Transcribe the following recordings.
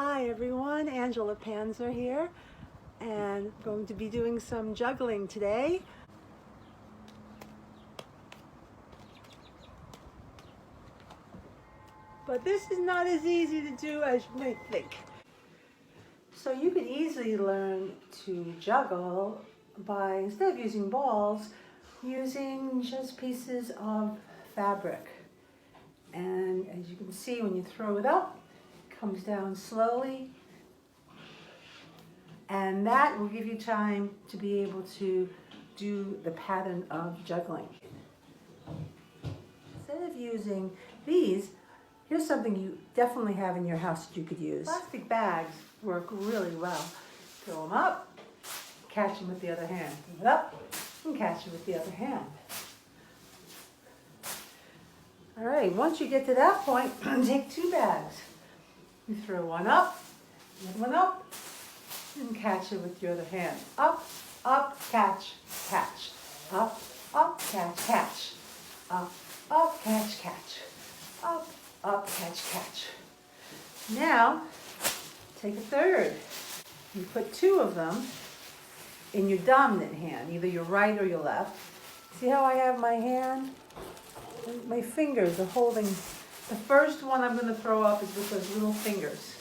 Hi everyone, Angela Panzer here, and I'm going to be doing some juggling today. But this is not as easy to do as you might think. So you could easily learn to juggle by, instead of using balls, using just pieces of fabric. And as you can see, when you throw it up, it comes down slowly. And that will give you time to be able to do the pattern of juggling. Instead of using these, here's something you definitely have in your house that you could use. Plastic bags work really well. Throw them up, catch them with the other hand. Throw it up and catch it with the other hand. All right, once you get to that point, take two bags. You throw one up, and catch it with your other hand. Up, up, catch, catch. Up, up, catch, catch. Up, up, catch, catch. Up, catch, catch. Now, take a third. You put two of them in your dominant hand, either your right or your left. See how I have my hand? My fingers are holding. The first one I'm going to throw up is with those little fingers.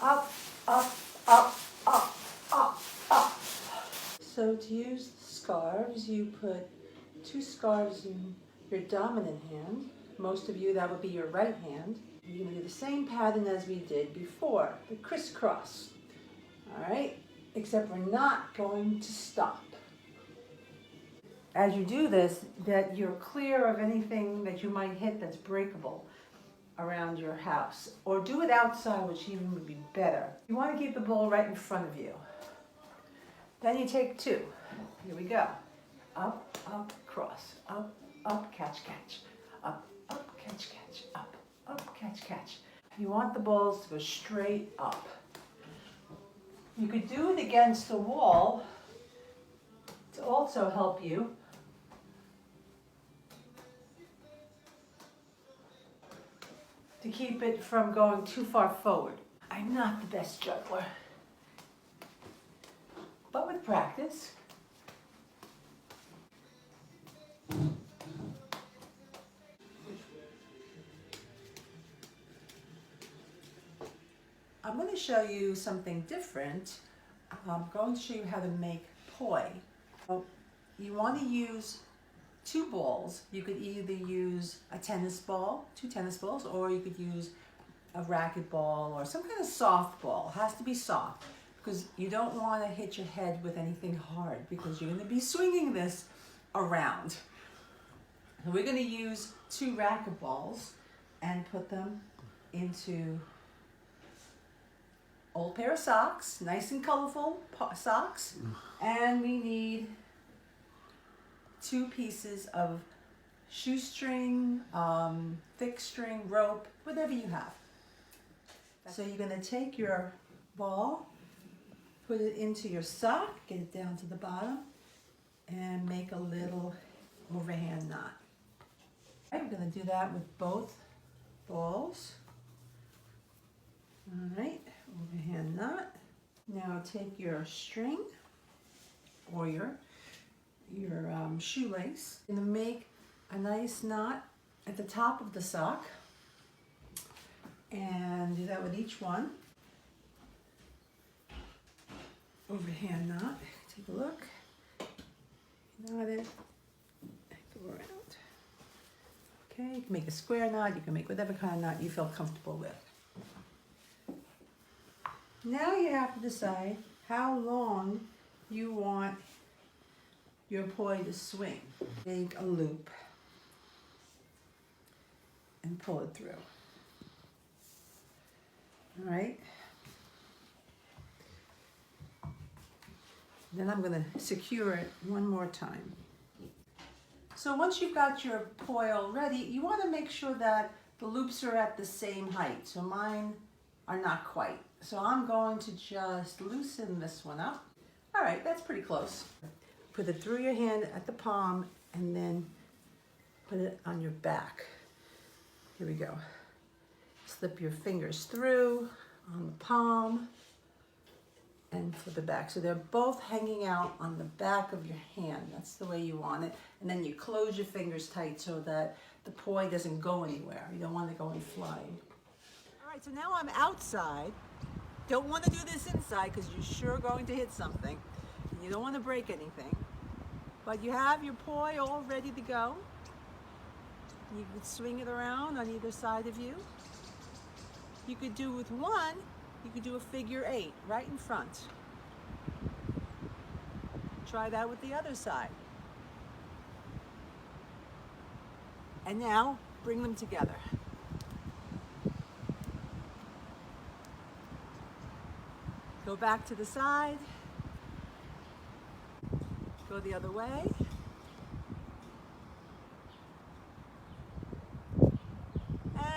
Up, up, up, up, up, up. So to use the scarves, you put two scarves in your dominant hand. Most of you, that would be your right hand. You're going to do the same pattern as we did before, the crisscross. All right, except we're not going to stop. As you do this, that you're clear of anything that you might hit that's breakable around your house. Or do it outside, which even would be better. You want to keep the ball right in front of you. Then you take two. Here we go. Up, up, cross. Up, up, catch, catch. Up, up, catch, catch. Up, catch, catch. You want the balls to go straight up. You could do it against the wall to also help you. To keep it from going too far forward. I'm not the best juggler, but with practice. I'm going to show you something different. I'm going to show you how to make poi. So you want to use two balls. You could either use a tennis ball, two tennis balls, or you could use a racket ball or some kind of soft ball. It has to be soft because you don't want to hit your head with anything hard because you're going to be swinging this around. So we're going to use two racket balls and put them into old pair of socks, nice and colorful socks, and we need two pieces of shoestring, thick string, rope, whatever you have. So you're going to take your ball, put it into your sock, get it down to the bottom, and make a little overhand knot. Okay, we're going to do that with both balls. All right, overhand knot. Now take your string or your shoelace. You're going to make a nice knot at the top of the sock and do that with each one. Overhand knot. Take a look. Knot it. Go around. Okay, you can make a square knot. You can make whatever kind of knot you feel comfortable with. Now you have to decide how long you want your poi to swing. Make a loop and pull it through. All right. Then I'm going to secure it one more time. So once you've got your poi all ready, you want to make sure that the loops are at the same height. So mine are not quite. So I'm going to just loosen this one up. All right, that's pretty close. Put it through your hand at the palm and then put it on your back. Here we go. Slip your fingers through on the palm and for the back. So they're both hanging out on the back of your hand. That's the way you want it. And then you close your fingers tight so that the poi doesn't go anywhere. You don't want it going flying. All right, so now I'm outside. Don't want to do this inside because you're sure going to hit something. You don't want to break anything. But you have your poi all ready to go. You could swing it around on either side of you. You could do with one, you could do a figure 8 right in front. Try that with the other side. And now bring them together. Go back to the side. Go the other way.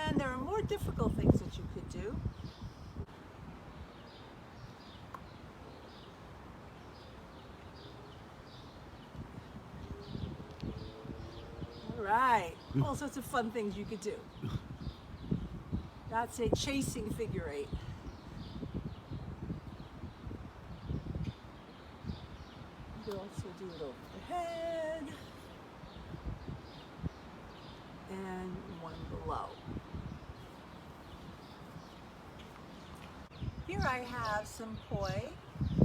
And there are more difficult things that you could do. All right, all sorts of fun things you could do. That's a chasing figure 8. You could also do it over the head and one below. Here I have some poi,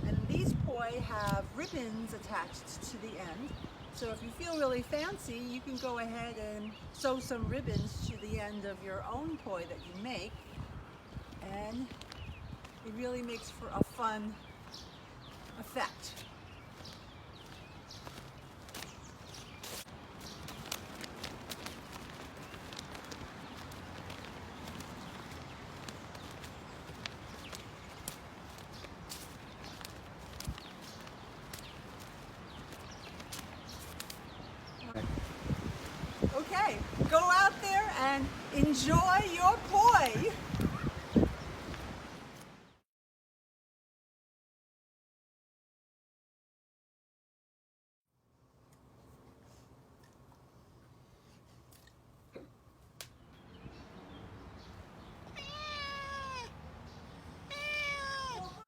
and these poi have ribbons attached to the end. So if you feel really fancy, you can go ahead and sew some ribbons to the end of your own poi that you make, and it really makes for a fun effect. Okay, go out there and enjoy your poi.